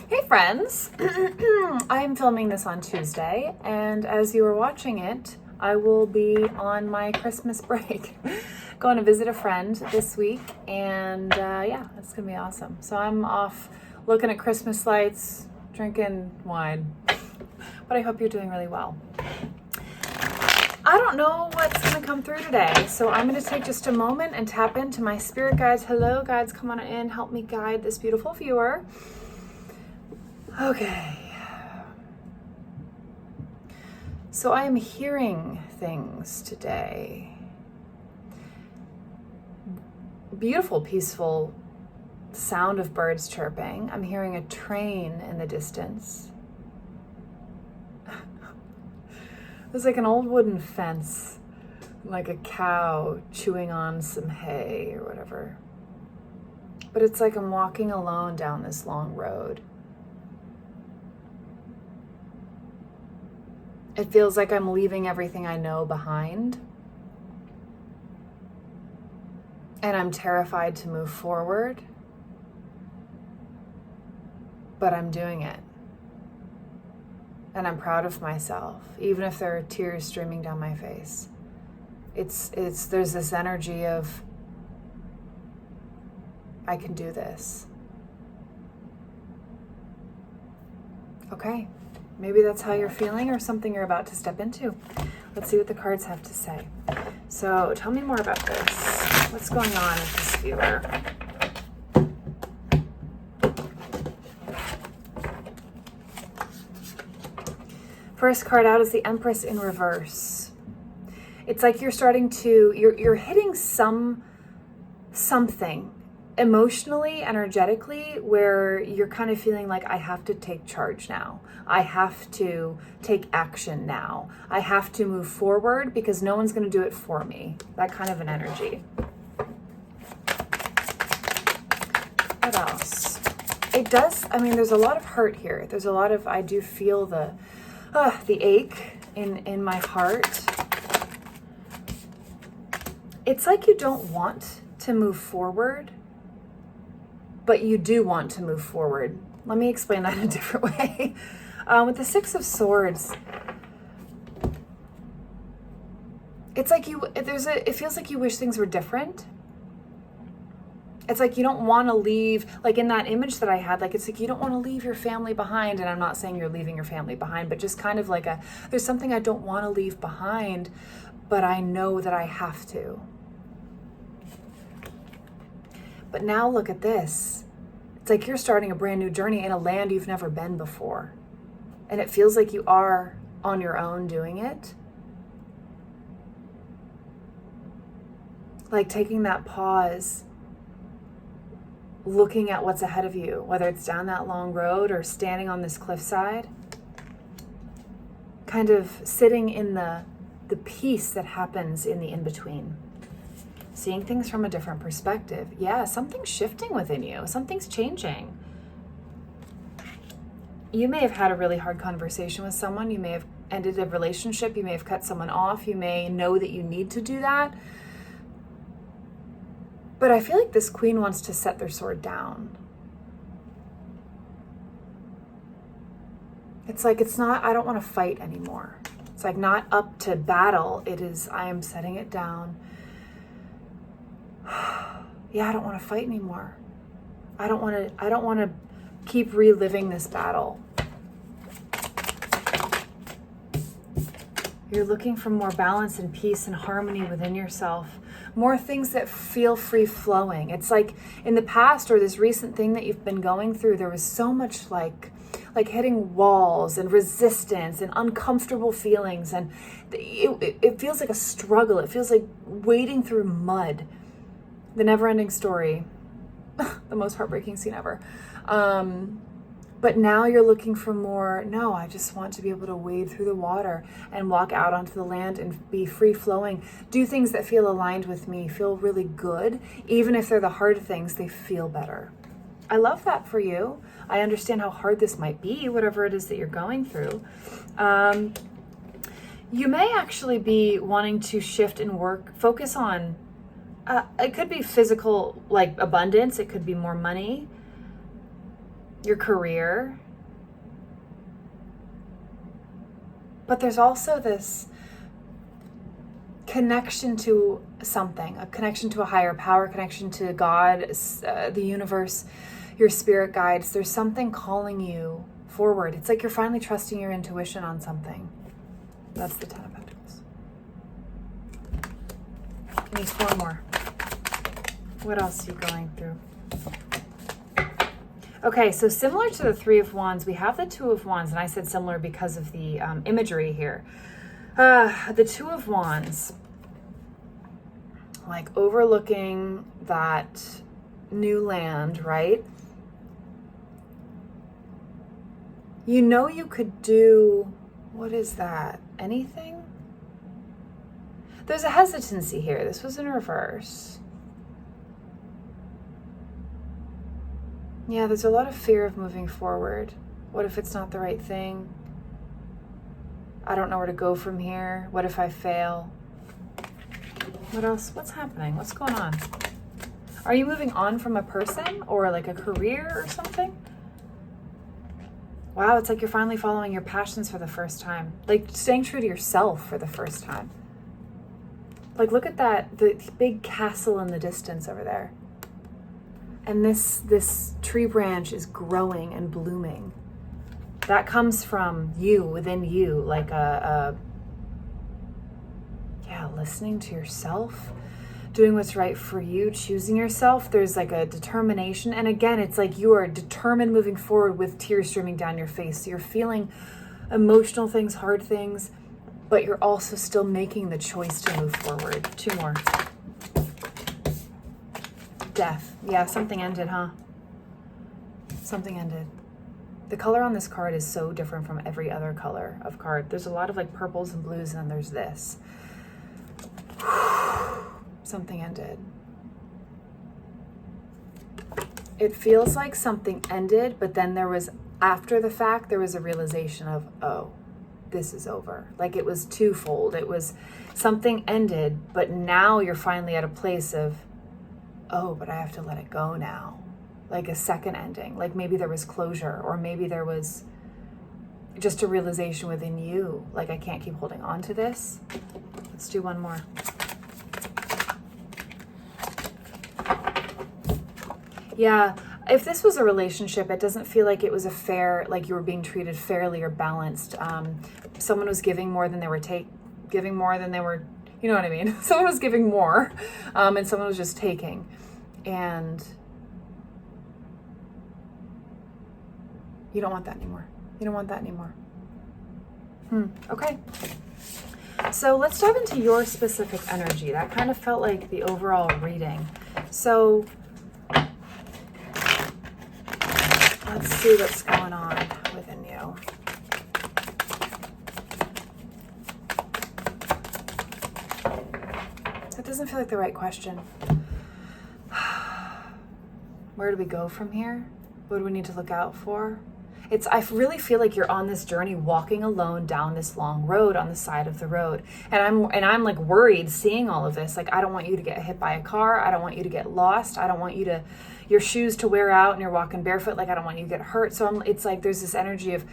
Hey friends, I am filming this on Tuesday, and as you are watching it, I will be on my Christmas break. Going to visit a friend this week, and yeah, it's gonna be awesome. So I'm off looking at Christmas lights, drinking wine, but I hope you're doing really well. I don't know what's gonna come through today, so I'm gonna take just a moment and tap into my spirit guides. Hello guides, come on in, help me guide this beautiful viewer. Okay, so I am hearing things today. Beautiful, peaceful sound of birds chirping. I'm hearing a train in the distance. There's like an old wooden fence, like a cow chewing on some hay or whatever. But it's like I'm walking alone down this long road. It feels like I'm leaving everything I know behind. And I'm terrified to move forward. But I'm doing it. And I'm proud of myself, even if there are tears streaming down my face. There's this energy of, I can do this. Okay. Maybe that's how you're feeling or something you're about to step into. Let's see what the cards have to say. So tell me more about this. What's going on with this viewer? First card out is the Empress in reverse. It's like you're starting to, you're hitting something emotionally, energetically, where you're kind of feeling like, I have to take charge now. I have to take action now. I have to move forward because no one's going to do it for me. That kind of an energy. What else? It does, I mean, there's a lot of hurt here. There's a lot of, I do feel the ache in my heart. It's like you don't want to move forward, but you do want to move forward. Let me explain that in a different way. With the Six of Swords, it's like it feels like you wish things were different. It's like you don't want to leave, like in that image that I had, like it's like you don't want to leave your family behind. And I'm not saying you're leaving your family behind, but just kind of like there's something I don't want to leave behind, but I know that I have to. But now look at this. It's like you're starting a brand new journey in a land you've never been before. And it feels like you are on your own doing it. Like taking that pause, looking at what's ahead of you, whether it's down that long road or standing on this cliffside. Kind of sitting in the peace that happens in the in-between. Seeing things from a different perspective. Yeah, something's shifting within you. Something's changing. You may have had a really hard conversation with someone. You may have ended a relationship. You may have cut someone off. You may know that you need to do that. But I feel like this queen wants to set their sword down. It's like I don't want to fight anymore. It's like not up to battle. It is, I am setting it down. Yeah, I don't want to fight anymore. I don't want to keep reliving this battle. You're looking for more balance and peace and harmony within yourself. More things that feel free flowing. It's like in the past or this recent thing that you've been going through, there was so much like hitting walls and resistance and uncomfortable feelings. And it feels like a struggle. It feels like wading through mud. The never-ending story, the most heartbreaking scene ever. But now you're looking for more, no, I just want to be able to wade through the water and walk out onto the land and be free-flowing. Do things that feel aligned with me, feel really good. Even if they're the hard things, they feel better. I love that for you. I understand how hard this might be, whatever it is that you're going through. You may actually be wanting to shift and focus on it could be physical, like abundance. It could be more money. your career. But there's also this connection to something, a connection to a higher power, connection to God, the universe, your spirit guides. There's something calling you forward. It's like you're finally trusting your intuition on something. That's the Ten of Pentacles. I need 4 more. What else are you going through? Okay, so similar to the Three of Wands, we have the Two of Wands, and I said similar because of the imagery here. The Two of Wands, like overlooking that new land, right? You know you could do, what is that? Anything? There's a hesitancy here. This was in reverse. Yeah, there's a lot of fear of moving forward. What if it's not the right thing? I don't know where to go from here. What if I fail? What else? What's happening? What's going on? Are you moving on from a person or like a career or something? Wow, it's like you're finally following your passions for the first time. Like staying true to yourself for the first time. Like look at that, the big castle in the distance over there. And this tree branch is growing and blooming. That comes from you, within you, like listening to yourself, doing what's right for you, choosing yourself. There's like a determination. And again, it's like you are determined moving forward with tears streaming down your face. So you're feeling emotional things, hard things, but you're also still making the choice to move forward. 2 more. Death. Yeah, something ended, huh? Something ended. The color on this card is so different from every other color of card. There's a lot of like purples and blues, and then there's this. Something ended. It feels like something ended, but then there was, after the fact, there was a realization of, oh, this is over. Like it was twofold. It was something ended, but now you're finally at a place of, oh, but I have to let it go now. Like a second ending. Like maybe there was closure, or maybe there was just a realization within you. Like I can't keep holding on to this. Let's do 1 more. Yeah, if this was a relationship, it doesn't feel like it was a fair, like you were being treated fairly or balanced. Someone was giving more than they were giving more than they were, you know what I mean? Someone was giving more, and someone was just taking. And you don't want that anymore. You don't want that anymore. Okay. So let's dive into your specific energy. That kind of felt like the overall reading. So let's see what's going on within you. That doesn't feel like the right question. Where do we go from here? What do we need to look out for? I really feel like you're on this journey walking alone down this long road on the side of the road. And I'm like worried seeing all of this. Like, I don't want you to get hit by a car. I don't want you to get lost. I don't want your shoes to wear out and you're walking barefoot. Like, I don't want you to get hurt. So it's like there's this energy of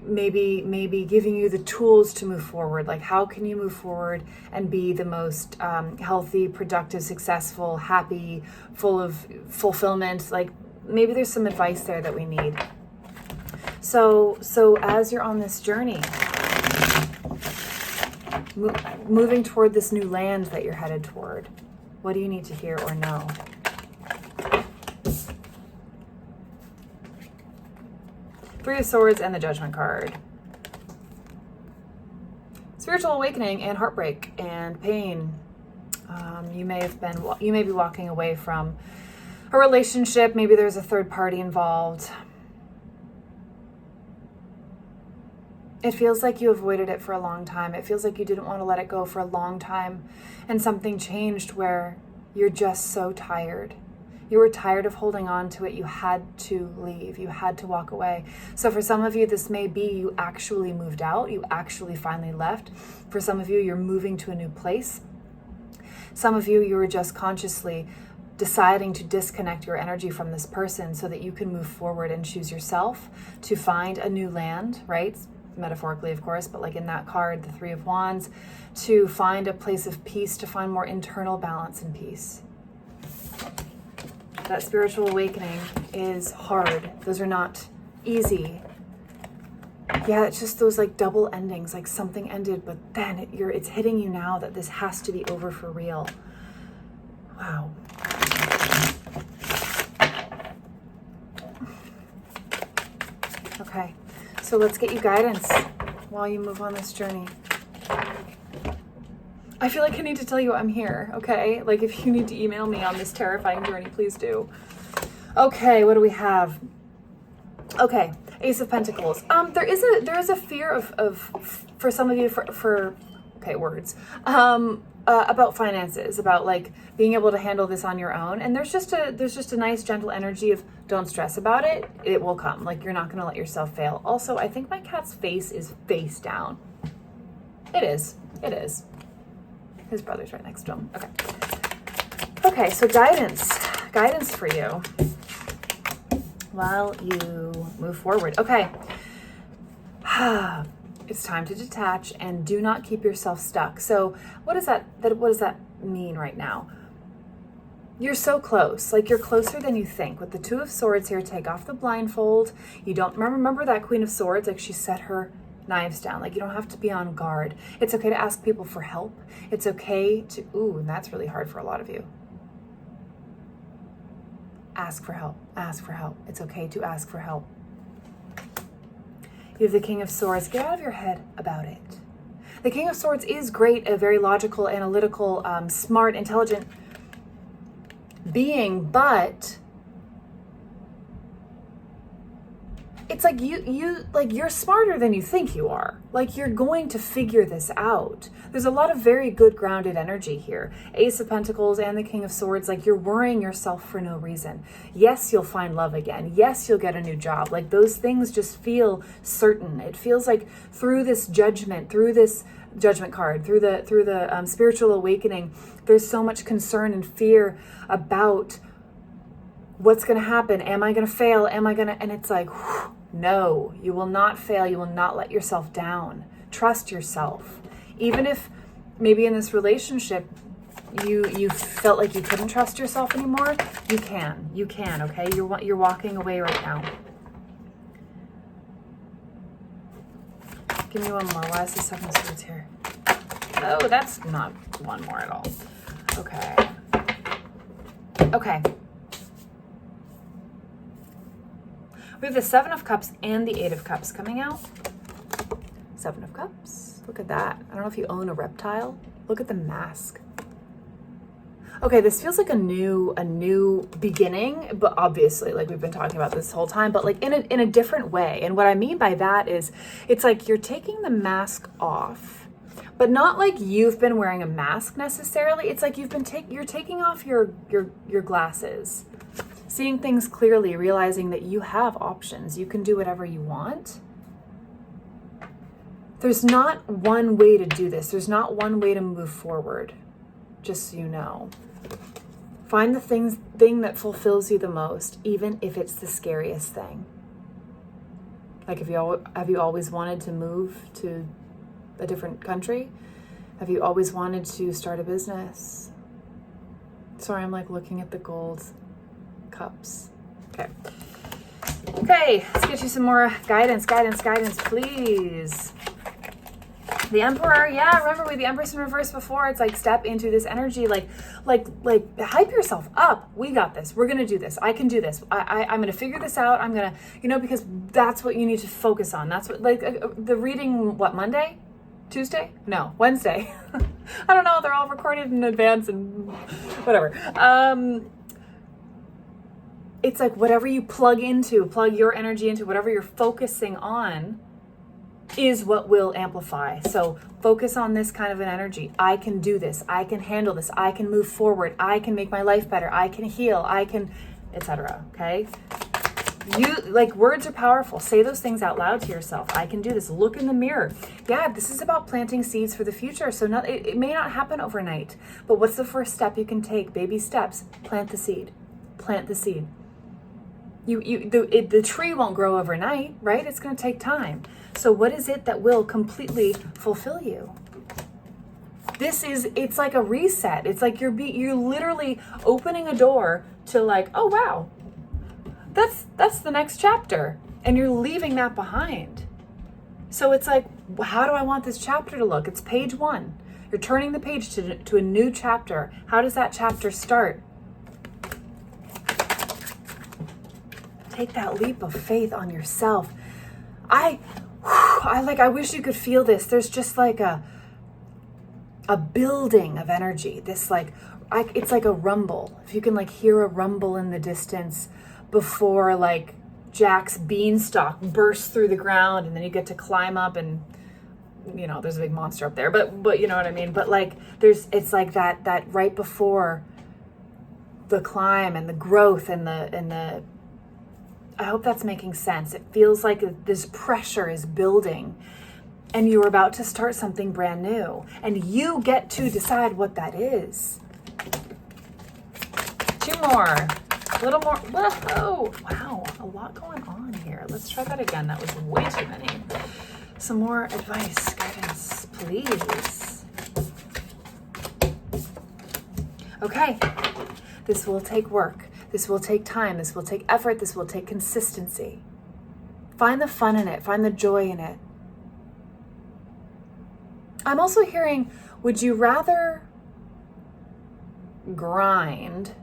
maybe giving you the tools to move forward. Like, how can you move forward and be the most healthy, productive, successful, happy, full of fulfillment? Like, maybe there's some advice there that we need. So as you're on this journey, moving toward this new land that you're headed toward, what do you need to hear or know? Three of Swords and the Judgment card. Spiritual awakening and heartbreak and pain. You may be walking away from a relationship. Maybe there's a third party involved. It feels like you avoided it for a long time. It feels like you didn't want to let it go for a long time. And something changed where you're just so tired. You were tired of holding on to it. You had to leave. You had to walk away. So for some of you, this may be you actually moved out. You actually finally left. For some of you, you're moving to a new place. Some of you, you were just consciously deciding to disconnect your energy from this person so that you can move forward and choose yourself to find a new land, right? Metaphorically, of course, but like in that card, the Three of Wands, to find a place of peace, to find more internal balance and peace. That spiritual awakening is hard. Those are not easy. Yeah, it's just those like double endings, like something ended, but then it's hitting you now that this has to be over for real. Wow. Okay, so let's get you guidance while you move on this journey. I feel like I need to tell you I'm here, okay? Like if you need to email me on this terrifying journey, please do. Okay, what do we have? Okay, Ace of Pentacles. There is a fear of for some of you for okay, words. About finances, about like being able to handle this on your own. And there's just a nice gentle energy of don't stress about it. It will come. Like you're not going to let yourself fail. Also, I think my cat's face is face down. It is. His brother's right next to him. Okay. Okay, so guidance for you while you move forward. Okay. It's time to detach and do not keep yourself stuck. So what does that mean right now? You're so close, like you're closer than you think. With the Two of Swords here, take off the blindfold. You don't remember that Queen of Swords, like she set her knives down. Like you don't have to be on guard. It's okay to ask people for help. It's okay to, and that's really hard for a lot of you. Ask for help. Ask for help. It's okay to ask for help. You have the King of Swords. Get out of your head about it. The King of Swords is great, a very logical, analytical, smart, intelligent being, but it's like you're smarter than you think you are. Like you're going to figure this out. There's a lot of very good grounded energy here. Ace of Pentacles and the King of Swords, like you're worrying yourself for no reason. Yes, you'll find love again. Yes, you'll get a new job. Like those things just feel certain. It feels like through this judgment card, through the spiritual awakening, there's so much concern and fear about what's going to happen. Am I going to fail? And it's like, no, you will not fail. You will not let yourself down. Trust yourself. Even if maybe in this relationship, you felt like you couldn't trust yourself anymore, you can, okay? You're walking away right now. Give me one more. Why is the Seven of Swords here? Oh, that's not one more at all. Okay. We have the Seven of Cups and the Eight of Cups coming out. Seven of Cups. Look at that. I don't know if you own a reptile. Look at the mask. Okay, this feels like a new beginning, but obviously, like we've been talking about this whole time, but like in a different way. And what I mean by that is it's like you're taking the mask off, but not like you've been wearing a mask necessarily. It's like you're taking off your glasses, seeing things clearly, realizing that you have options. You can do whatever you want. There's not one way to do this. There's not one way to move forward, just so you know. Find the thing that fulfills you the most, even if it's the scariest thing. Like have you always wanted to move to a different country? Have you always wanted to start a business? Sorry, I'm like looking at the gold cups. Okay, let's get you some more guidance, please. The Emperor, yeah, remember with the Empress in reverse before, it's like step into this energy, like hype yourself up. We got this. We're going to do this. I can do this. I'm going to figure this out. I'm going to, because that's what you need to focus on. That's what, the reading, Monday? Tuesday? No, Wednesday. I don't know. They're all recorded in advance and whatever. It's like whatever you plug your energy into, whatever you're focusing on, is what will amplify. So focus on this kind of an energy. I can do this. I can handle this. I can move forward. I can make my life better. I can heal. I can, etc. Okay? You, like, words are powerful. Say those things out loud to yourself. I can do this. Look in the mirror. Yeah, this is about planting seeds for the future. So it may not happen overnight, but what's the first step you can take? Baby steps. Plant the seed. Plant the seed. The tree won't grow overnight, right? It's going to take time. So what is it that will completely fulfill you? It's like a reset. It's like you're literally opening a door to, like, oh wow, that's the next chapter, and you're leaving that behind. So it's like, how do I want this chapter to look? It's page 1. You're turning the page to a new chapter. How does that chapter start? Take that leap of faith on yourself. I wish you could feel this. There's just like a building of energy. This it's like a rumble. If you can like hear a rumble in the distance before like Jack's beanstalk bursts through the ground, and then you get to climb up, and you know there's a big monster up there. But you know what I mean. But like it's like that right before the climb and the growth and the. I hope that's making sense. It feels like this pressure is building, and you're about to start something brand new, and you get to decide what that is. 2 more, a little more. Whoa, wow, a lot going on here. Let's try that again. That was way too many. Some more advice, guidance, please. Okay, this will take work. This will take time. This will take effort. This will take consistency. Find the fun in it. Find the joy in it. I'm also hearing, would you rather grind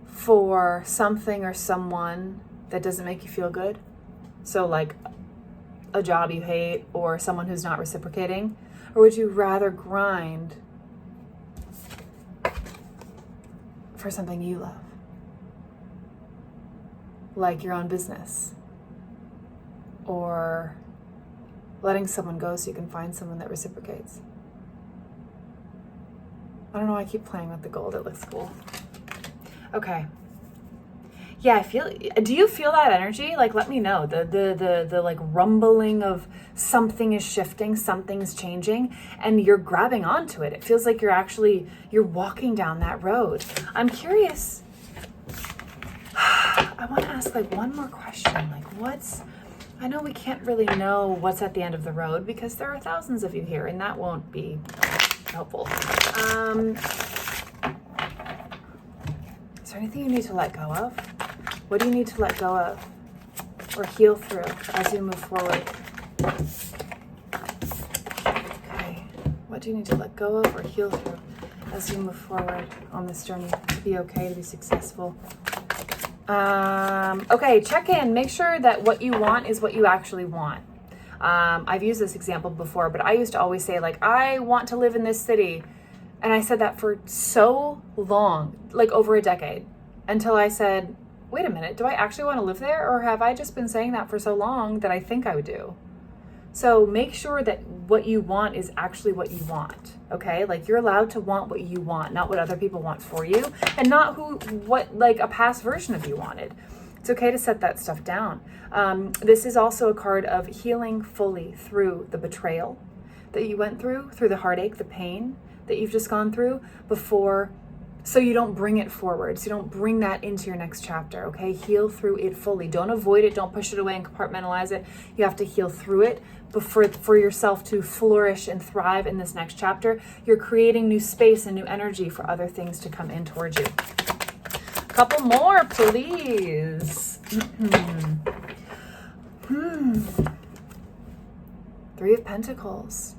for something or someone that doesn't make you feel good? So like a job you hate or someone who's not reciprocating? Or would you rather grind for something you love? Like your own business, or letting someone go so you can find someone that reciprocates. I don't know, I keep playing with the gold, it looks cool. Okay. Yeah, do you feel that energy? Like, let me know. The like rumbling of something is shifting, something's changing, and you're grabbing onto it. It feels like you're walking down that road. I'm curious. I want to ask like one more question. Like I know we can't really know what's at the end of the road because there are thousands of you here, and that won't be helpful. Is there anything you need to let go of? What do you need to let go of or heal through as you move forward? Okay. What do you need to let go of or heal through as you move forward on this journey to be okay, to be successful? Okay, check in. Make sure that what you want is what you actually want. I've used this example before, but I used to always say, like, I want to live in this city. And I said that for so long, like over a decade, until I said, wait a minute, do I actually want to live there? Or have I just been saying that for so long that I think I would do? So make sure that what you want is actually what you want, okay? Like, you're allowed to want what you want, not what other people want for you, and not what like a past version of you wanted. It's okay to set that stuff down. This is also a card of healing fully through the betrayal that you went through the heartache, the pain that you've just gone through before, so you don't bring it forward. So you don't bring that into your next chapter, okay? Heal through it fully. Don't avoid it. Don't push it away and compartmentalize it. You have to heal through it for yourself to flourish and thrive in this next chapter. You're creating new space and new energy for other things to come in towards you. Couple more, please. 3 of Pentacles.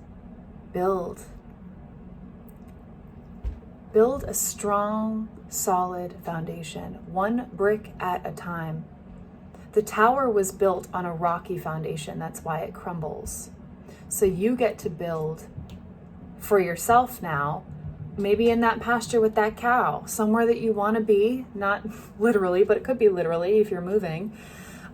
Build a strong, solid foundation, 1 brick at a time. The tower was built on a rocky foundation. That's why it crumbles. So you get to build for yourself now, maybe in that pasture with that cow, somewhere that you want to be, not literally, but it could be literally if you're moving.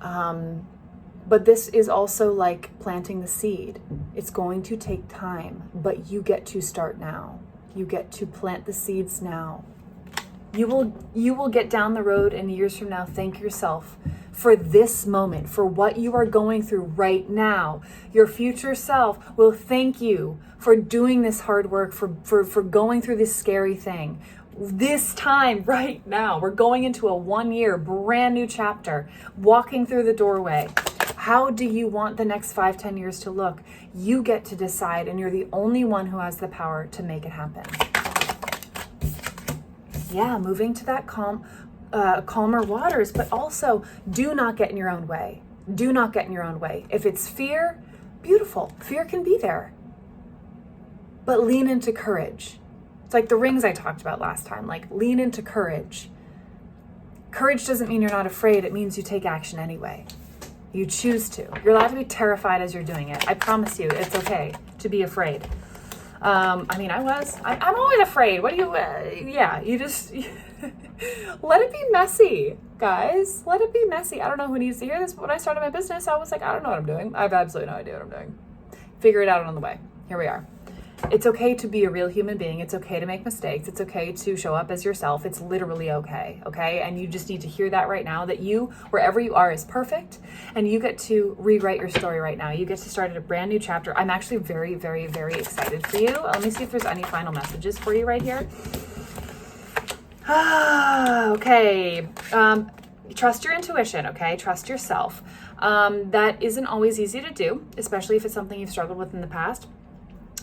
But this is also like planting the seed. It's going to take time, but you get to start now. You get to plant the seeds now. You will get down the road and years from now thank yourself for this moment, for what you are going through right now. Your future self will thank you for doing this hard work, for going through this scary thing. This time right now, we're going into a 1-year brand new chapter, walking through the doorway. How do you want the next 5-10 years to look? You get to decide, and you're the only one who has the power to make it happen. Yeah, moving to that calmer waters, but also do not get in your own way. Do not get in your own way. If it's fear, beautiful. Fear can be there. But lean into courage. It's like the rings I talked about last time, like lean into courage. Courage doesn't mean you're not afraid. It means you take action anyway. You choose to. You're allowed to be terrified as you're doing it. I promise you, it's okay to be afraid. I'm always afraid. What do you, you just, let it be messy, guys. Let it be messy. I don't know who needs to hear this, but when I started my business, I was like, I don't know what I'm doing. I have absolutely no idea what I'm doing. Figure it out on the way. Here we are. It's okay to be a real human being. It's okay to make mistakes. It's okay to show up as yourself. It's literally okay, okay? And you just need to hear that right now, that you, wherever you are, is perfect, and you get to rewrite your story right now. You get to start at a brand new chapter. I'm actually very, very, very excited for you. Let me see if there's any final messages for you right here. Okay. Trust your intuition, okay? Trust yourself. That isn't always easy to do, especially if it's something you've struggled with in the past.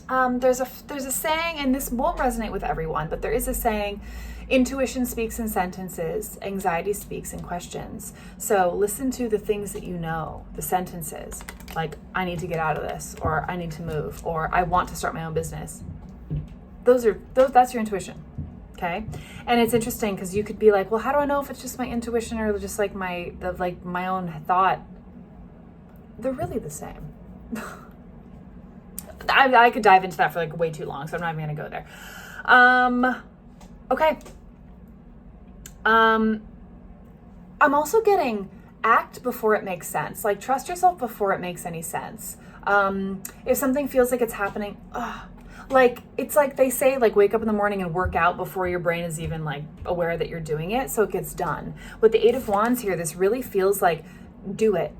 There's a saying, and this won't resonate with everyone, but there is a saying, intuition speaks in sentences, anxiety speaks in questions. So listen to the things that you know, the sentences, like, I need to get out of this, or I need to move, or I want to start my own business. That's your intuition, okay? And it's interesting because you could be like, well, how do I know if it's just my intuition or just like my own thought? They're really the same. I could dive into that for like way too long, so I'm not even gonna go there. Okay. I'm also getting act before it makes sense. Like, trust yourself before it makes any sense. If something feels like it's happening, like, it's like they say, like, wake up in the morning and work out before your brain is even like aware that you're doing it, so it gets done. With the 8 of Wands here, this really feels like, do it.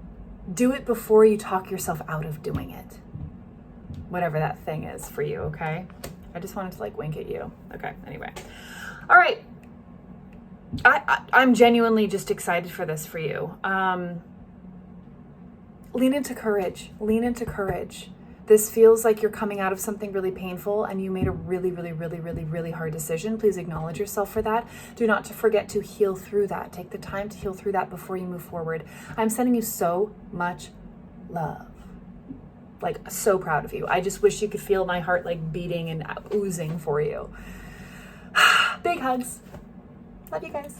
Do it before you talk yourself out of doing it. Whatever that thing is for you, okay? I just wanted to like wink at you. Okay, anyway. All right. I'm genuinely just excited for this for you. Lean into courage. Lean into courage. This feels like you're coming out of something really painful and you made a really, really, really, really, really hard decision. Please acknowledge yourself for that. Do not to forget to heal through that. Take the time to heal through that before you move forward. I'm sending you so much love. Like, so proud of you. I just wish you could feel my heart like beating and oozing for you. Big hugs. Love you guys.